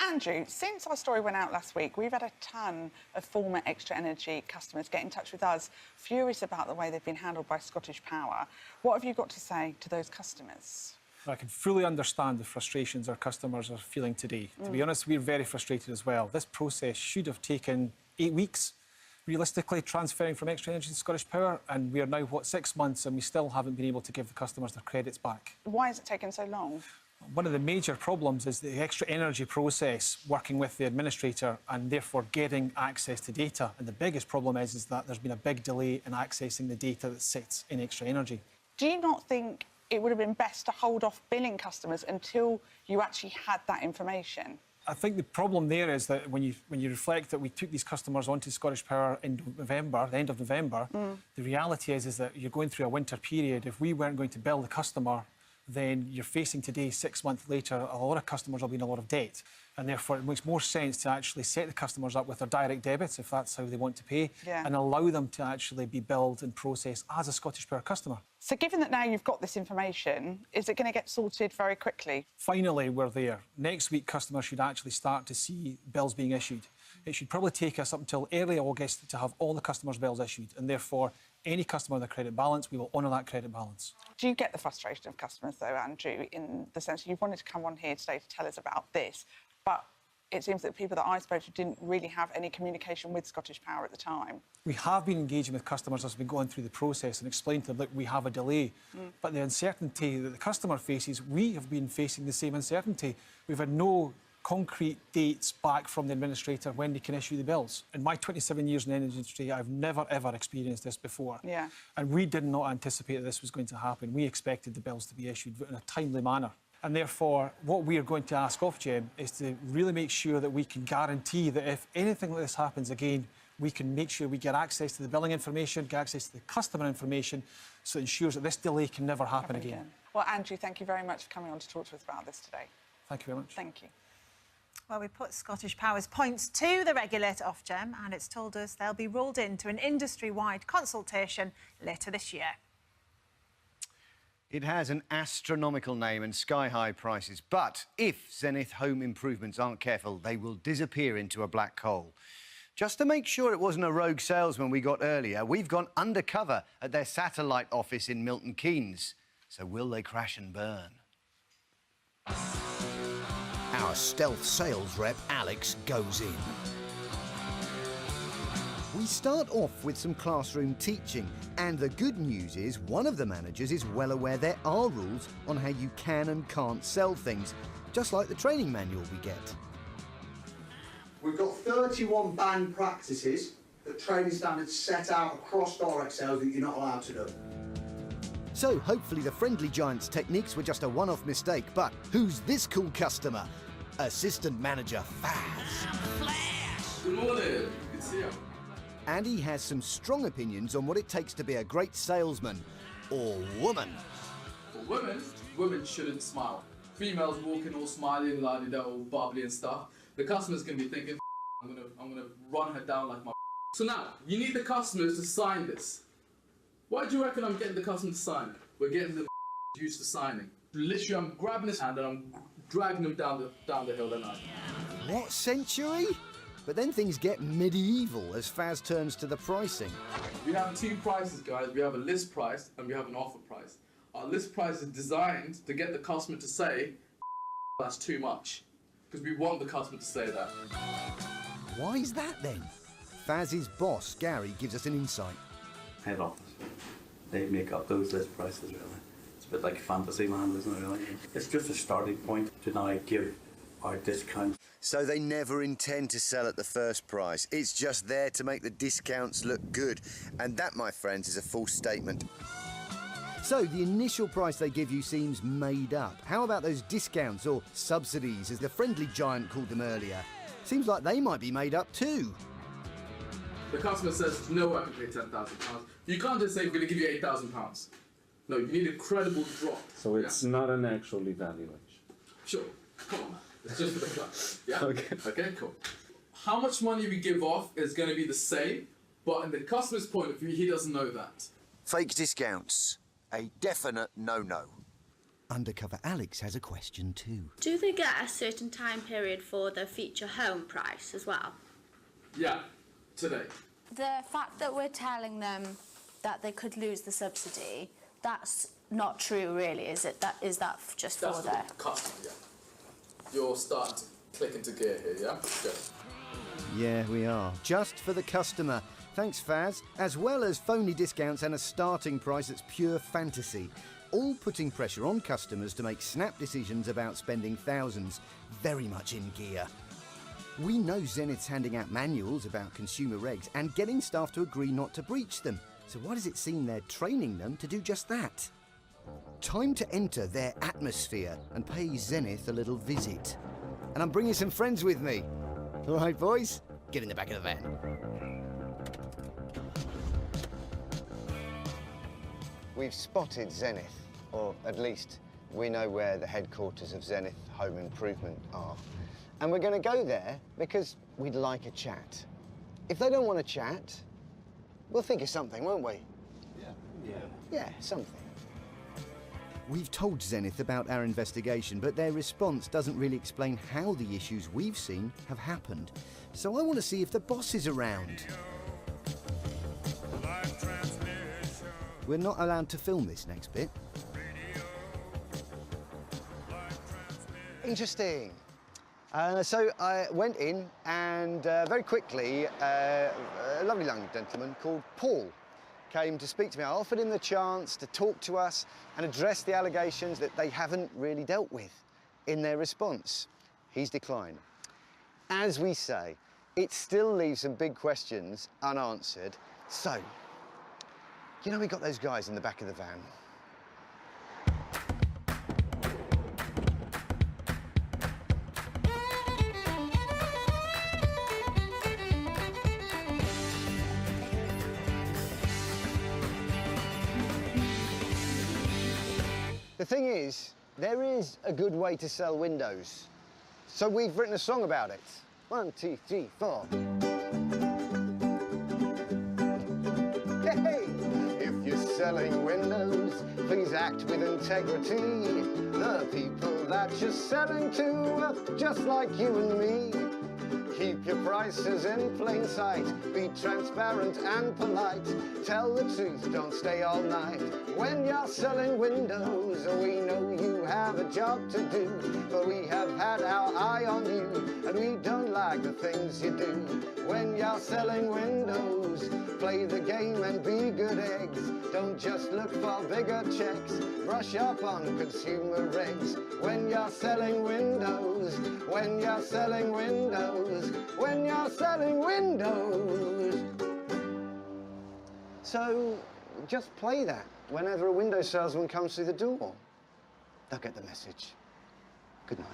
Andrew, since our story went out last week, we've had a ton of former Extra Energy customers get in touch with us, furious about the way they've been handled by Scottish Power. What have you got to say to those customers? I can fully understand the frustrations our customers are feeling today. To be honest, we're very frustrated as well. This process should have taken 8 weeks, realistically, transferring from Extra Energy to Scottish Power, and we are now, 6 months, and we still haven't been able to give the customers their credits back. Why has it taken so long? One of the major problems is the Extra Energy process, working with the administrator and therefore getting access to data. And the biggest problem is that there's been a big delay in accessing the data that sits in Extra Energy. Do you not think it would have been best to hold off billing customers until you actually had that information? I think the problem there is that when you reflect that we took these customers onto Scottish Power in November, the end of November, the reality is that you're going through a winter period. If we weren't going to bill the customer, then you're facing today, 6 months later, a lot of customers will be in a lot of debt. And therefore, it makes more sense to actually set the customers up with their direct debits, if that's how they want to pay, and allow them to actually be billed and processed as a Scottish Power customer. So given that now you've got this information, is it going to get sorted very quickly? Finally, we're there. Next week, customers should actually start to see bills being issued. It should probably take us up until early August to have all the customers' bills issued, and therefore, any customer with a credit balance, we will honour that credit balance. Do you get the frustration of customers, though, Andrew, in the sense you've wanted to come on here today to tell us about this, but it seems that people that I spoke to didn't really have any communication with Scottish Power at the time? We have been engaging with customers as we've been going through the process and explained to them that we have a delay. But the uncertainty that the customer faces, we have been facing the same uncertainty. We've had no concrete dates back from the administrator when they can issue the bills. In my 27 years in the energy industry, I've never, ever experienced this before. Yeah. And we did not anticipate that this was going to happen. We expected the bills to be issued in a timely manner. And therefore, what we are going to ask Ofgem is to really make sure that we can guarantee that if anything like this happens again, we can make sure we get access to the billing information, get access to the customer information, so it ensures that this delay can never happen again. Well, Andrew, thank you very much for coming on to talk to us about this today. Thank you very much. Thank you. Well, we put Scottish Power's points to the regulator Ofgem, and it's told us they'll be rolled into an industry-wide consultation later this year. It has an astronomical name and sky-high prices, but if Zenith Home Improvements aren't careful, they will disappear into a black hole. Just to make sure it wasn't a rogue salesman we got earlier, we've gone undercover at their satellite office in Milton Keynes. So will they crash and burn? our stealth sales rep, Alex, goes in. We start off with some classroom teaching, and the good news is one of the managers is well aware there are rules on how you can and can't sell things, just like the training manual we get. We've got 31 banned practices that training standards set out across direct sales that you're not allowed to do. So hopefully the Friendly Giant's techniques were just a one-off mistake, but who's this cool customer? Assistant Manager Faz. Good morning, good to see you. And he has some strong opinions on what it takes to be a great salesman, or woman. For women shouldn't smile. Females walking all smiling, like they're all bubbly and stuff. The customer's gonna be thinking, I'm gonna run her down like my. So now, you need the customers to sign this. Why do you reckon I'm getting the customer to sign it? We're getting them used to signing. Literally, I'm grabbing his hand and I'm dragging them down the hill. Then What century? But then things get medieval as Faz turns to the pricing. We have two prices, guys. We have a list price and we have an offer price. Our list price is designed to get the customer to say, that's too much. Because we want the customer to say that. Why is that then? Faz's boss, Gary, gives us an insight. Head office. They make up those list prices, really. It's a bit like fantasy land, isn't it, really? It's just a starting point to now give our discount. So they never intend to sell at the first price. It's just there to make the discounts look good. And that, my friends, is a false statement. So the initial price they give you seems made up. How about those discounts, or subsidies, as the Friendly Giant called them earlier? Seems like they might be made up too. The customer says, no, I can pay £10,000. You can't just say, we're going to give you £8,000. No, you need a credible drop. So it's not an actual evaluation. Sure, come on. It's just for the class. Yeah? Okay. Okay, cool. How much money we give off is going to be the same, but in the customer's point of view, he doesn't know that. Fake discounts. A definite no-no. Undercover Alex has a question too. Do they get a certain time period for the feature home price as well? Yeah, today. The fact that we're telling them that they could lose the subsidy, that's not true really, is it? Is that just That's for their customer, yeah. You're starting to click into gear here, yeah? Good. Yeah, we are. Just for the customer. Thanks, Faz. As well as phony discounts and a starting price that's pure fantasy. All putting pressure on customers to make snap decisions about spending thousands. Very much in gear. We know Zenith's handing out manuals about consumer regs and getting staff to agree not to breach them. So why does it seem they're training them to do just that? Time to enter their atmosphere and pay Zenith a little visit. And I'm bringing some friends with me. All right, boys? Get in the back of the van. We've spotted Zenith, or at least we know where the headquarters of Zenith Home Improvement are. And we're going to go there because we'd like a chat. If they don't want to chat, we'll think of something, won't we? Yeah, something. We've told Zenith about our investigation, but their response doesn't really explain how the issues we've seen have happened. So I want to see if the boss is around. We're not allowed to film this next bit. Interesting. So I went in and very quickly a lovely young gentleman called Paul came to speak to me. I offered him the chance to talk to us and address the allegations that they haven't really dealt with in their response. He's declined. As we say, it still leaves some big questions unanswered. So, you know, we got those guys in the back of the van. The thing is, there is a good way to sell windows. So we've written a song about it. 1, 2, 3, 4. Hey! If you're selling windows, please act with integrity. The people that you're selling to are just like you and me. Keep your prices in plain sight. Be transparent and polite. Tell the truth, don't stay all night. When you're selling windows, we know you have a job to do. But we have had our eye on you, and we don't like the things you do. When you're selling windows, play the game and be good eggs. Don't just look for bigger checks. Brush up on consumer regs. When you're selling windows, when you're selling windows, when you're selling windows. So just play that whenever a window salesman comes through the door. They'll get the message. Good night.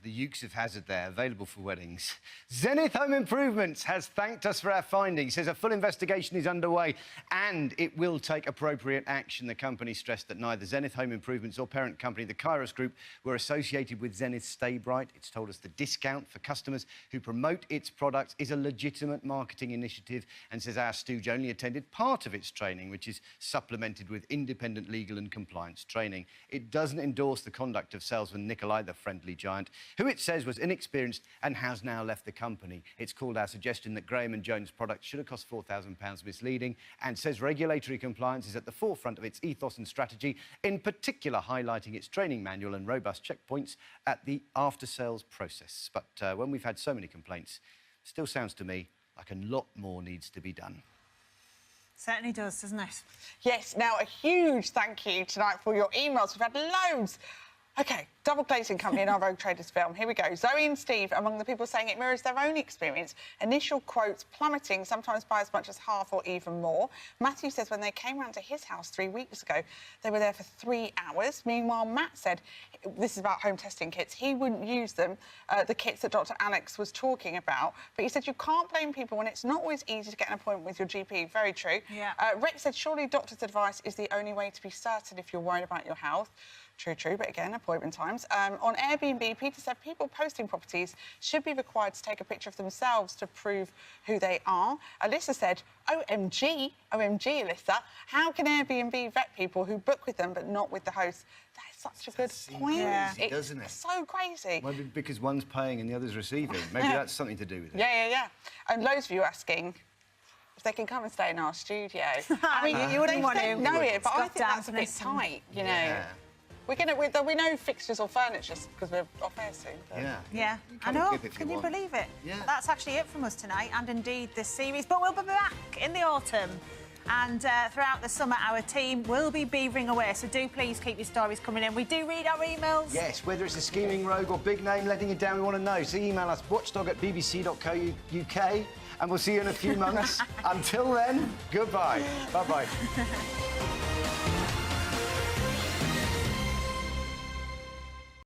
The Ukes of Hazard there, available for weddings. Zenith Home Improvements has thanked us for our findings, says a full investigation is underway and it will take appropriate action. The company stressed that neither Zenith Home Improvements or parent company, the Kairos Group, were associated with Zenith Stay Bright. It's told us the discount for customers who promote its products is a legitimate marketing initiative and says our stooge only attended part of its training, which is supplemented with independent legal and compliance training. It doesn't endorse the conduct of salesman Nikolai, the friendly giant, who it says was inexperienced and has now left the company. It's called our suggestion that Graham & Jones' products should have cost £4,000 misleading and says regulatory compliance is at the forefront of its ethos and strategy, in particular highlighting its training manual and robust checkpoints at the after-sales process. But when we've had so many complaints, it still sounds to me like a lot more needs to be done. Certainly does, doesn't it? Yes, now a huge thank you tonight for your emails. We've had loads. OK, double glazing company in our Rogue Traders film. Here we go. Zoe and Steve, among the people saying it mirrors their own experience. Initial quotes plummeting, sometimes by as much as half or even more. Matthew says when they came round to his house 3 weeks ago, they were there for 3 hours. Meanwhile, Matt said, this is about home testing kits, he wouldn't use them, the kits that Dr. Alex was talking about. But he said you can't blame people when it's not always easy to get an appointment with your GP. Very true. Yeah. Rick said, surely doctor's advice is the only way to be certain if you're worried about your health. True, true, but again, appointment times. On Airbnb, Peter said people posting properties should be required to take a picture of themselves to prove who they are. Alyssa said, OMG, Alyssa, how can Airbnb vet people who book with them but not with the host? That is such a good point. Crazy, doesn't it? It's so crazy. Well, because one's paying and the other's receiving. Maybe that's something to do with it. Yeah. And loads of you asking if they can come and stay in our studio. I mean, you wouldn't want to know it, but I think Scott that's a bit Dampness tight, you know. Yeah. There'll be no fixtures or furniture because we're off air soon. But... Yeah, I know. Can you believe it? Yeah. That's actually it from us tonight, and indeed this series. But we'll be back in the autumn. And throughout the summer, our team will be beavering away. So do please keep your stories coming in. We do read our emails. Yes, whether it's a scheming rogue or big name letting you down, we want to know. So email us, watchdog@bbc.co.uk, and we'll see you in a few months. Until then, goodbye. Bye-bye.